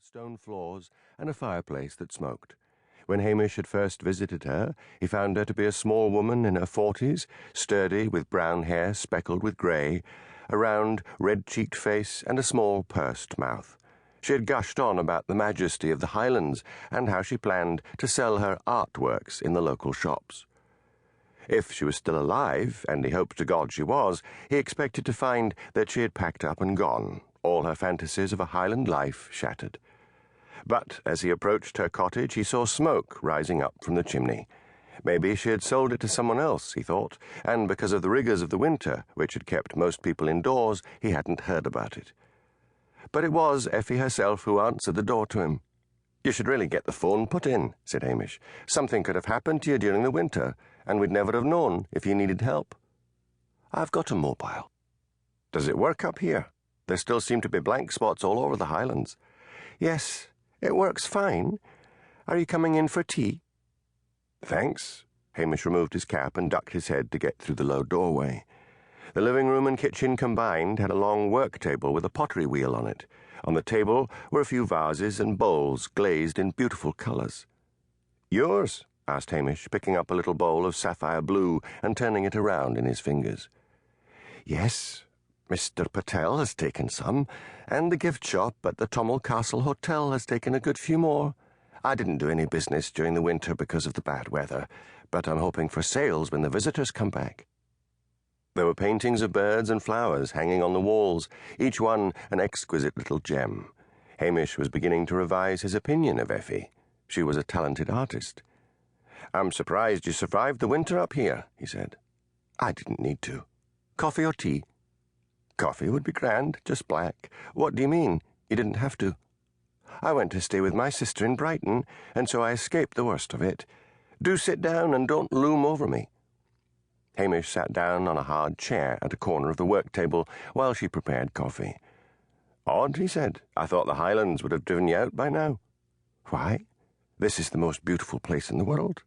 stone floors and a fireplace that smoked. When Hamish had first visited her, he found her to be a small woman in her 40s, sturdy, with brown hair speckled with grey, a round, red-cheeked face and a small, pursed mouth. She had gushed on about the majesty of the Highlands and how she planned to sell her artworks in the local shops. If she was still alive, and he hoped to God she was, he expected to find that she had packed up and gone, all her fantasies of a Highland life shattered. But as he approached her cottage, he saw smoke rising up from the chimney. Maybe she had sold it to someone else, he thought, and because of the rigours of the winter, which had kept most people indoors, he hadn't heard about it. But it was Effie herself who answered the door to him. "You should really get the phone put in," said Hamish. "Something could have happened to you during the winter, and we'd never have known if you needed help." "I've got a mobile." "Does it work up here? There still seem to be blank spots all over the Highlands." "Yes, it works fine. Are you coming in for tea?" "Thanks." Hamish removed his cap and ducked his head to get through the low doorway. The living room and kitchen combined had a long work table with a pottery wheel on it. On the table were a few vases and bowls glazed in beautiful colours. "Yours?" asked Hamish, picking up a little bowl of sapphire blue and turning it around in his fingers. "Yes, Mr. Patel has taken some, and the gift shop at the Tommel Castle Hotel has taken a good few more. I didn't do any business during the winter because of the bad weather, but I'm hoping for sales when the visitors come back." There were paintings of birds and flowers hanging on the walls, each one an exquisite little gem. Hamish was beginning to revise his opinion of Effie. She was a talented artist. "I'm surprised you survived the winter up here," he said. "I didn't need to. Coffee or tea?" "Coffee would be grand, just black." "What do you mean? You didn't have to." "I went to stay with my sister in Brighton, and so I escaped the worst of it. Do sit down and don't loom over me." Hamish sat down on a hard chair at a corner of the work table while she prepared coffee. "Odd," he said. "I thought the Highlands would have driven you out by now." "Why? This is the most beautiful place in the world."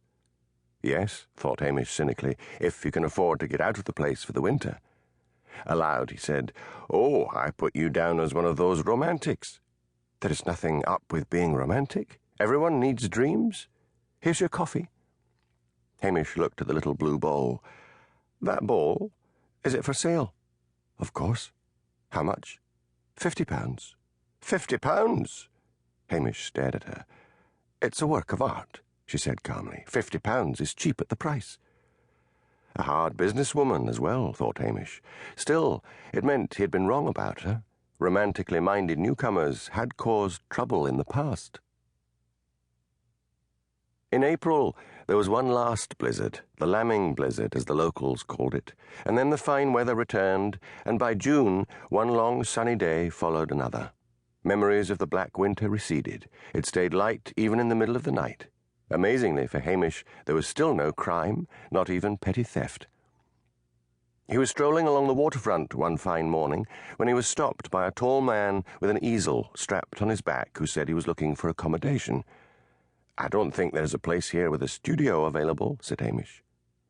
"Yes," thought Hamish cynically, "if you can afford to get out of the place for the winter." Aloud he said, "Oh, I put you down as one of those romantics." "There is nothing up with being romantic. Everyone needs dreams. Here's your coffee." Hamish looked at the little blue bowl. "That bowl? Is it for sale?" "Of course." "How much?" £50. £50? Hamish stared at her. "It's a work of art," she said calmly. £50 is cheap at the price." A hard businesswoman as well, thought Hamish. Still, it meant he had been wrong about her. Romantically minded newcomers had caused trouble in the past. In April, there was one last blizzard, the lambing blizzard as the locals called it, and then the fine weather returned, and by June, one long sunny day followed another. Memories of the black winter receded. It stayed light even in the middle of the night. Amazingly for Hamish, there was still no crime, not even petty theft. He was strolling along the waterfront one fine morning when he was stopped by a tall man with an easel strapped on his back who said he was looking for accommodation. "I don't think there's a place here with a studio available," said Hamish.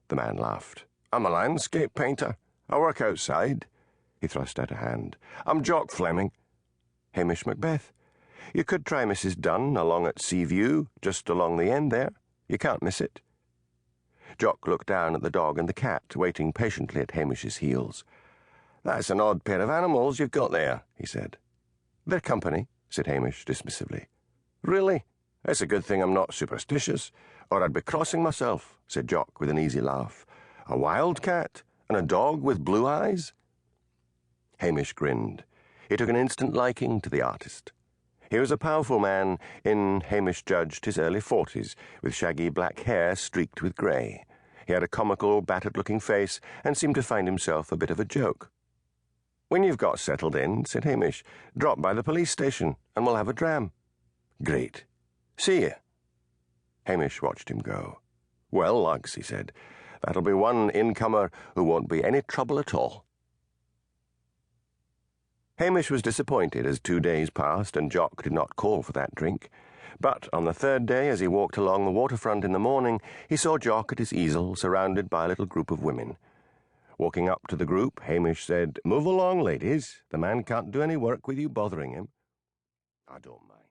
The man laughed. "I'm a landscape painter. I work outside." He thrust out a hand. "I'm Jock Fleming." "Hamish Macbeth. You could try Mrs. Dunn along at Seaview, just along the end there. You can't miss it." Jock looked down at the dog and the cat, waiting patiently at Hamish's heels. "That's an odd pair of animals you've got there," he said. "They're company," said Hamish dismissively. "Really? It's a good thing I'm not superstitious, or I'd be crossing myself," said Jock with an easy laugh. "A wild cat, and a dog with blue eyes?" Hamish grinned. He took an instant liking to the artist. He was a powerful man in, Hamish judged, his early 40s, with shaggy black hair streaked with grey. He had a comical, battered-looking face and seemed to find himself a bit of a joke. "When you've got settled in," said Hamish, "drop by the police station and we'll have a dram." "Great. See you." Hamish watched him go. "Well, lugs," he said. "That'll be one incomer who won't be any trouble at all." Hamish was disappointed as 2 days passed and Jock did not call for that drink. But on the third day, as he walked along the waterfront in the morning, he saw Jock at his easel, surrounded by a little group of women. Walking up to the group, Hamish said, "Move along, ladies. The man can't do any work with you bothering him." "I don't mind."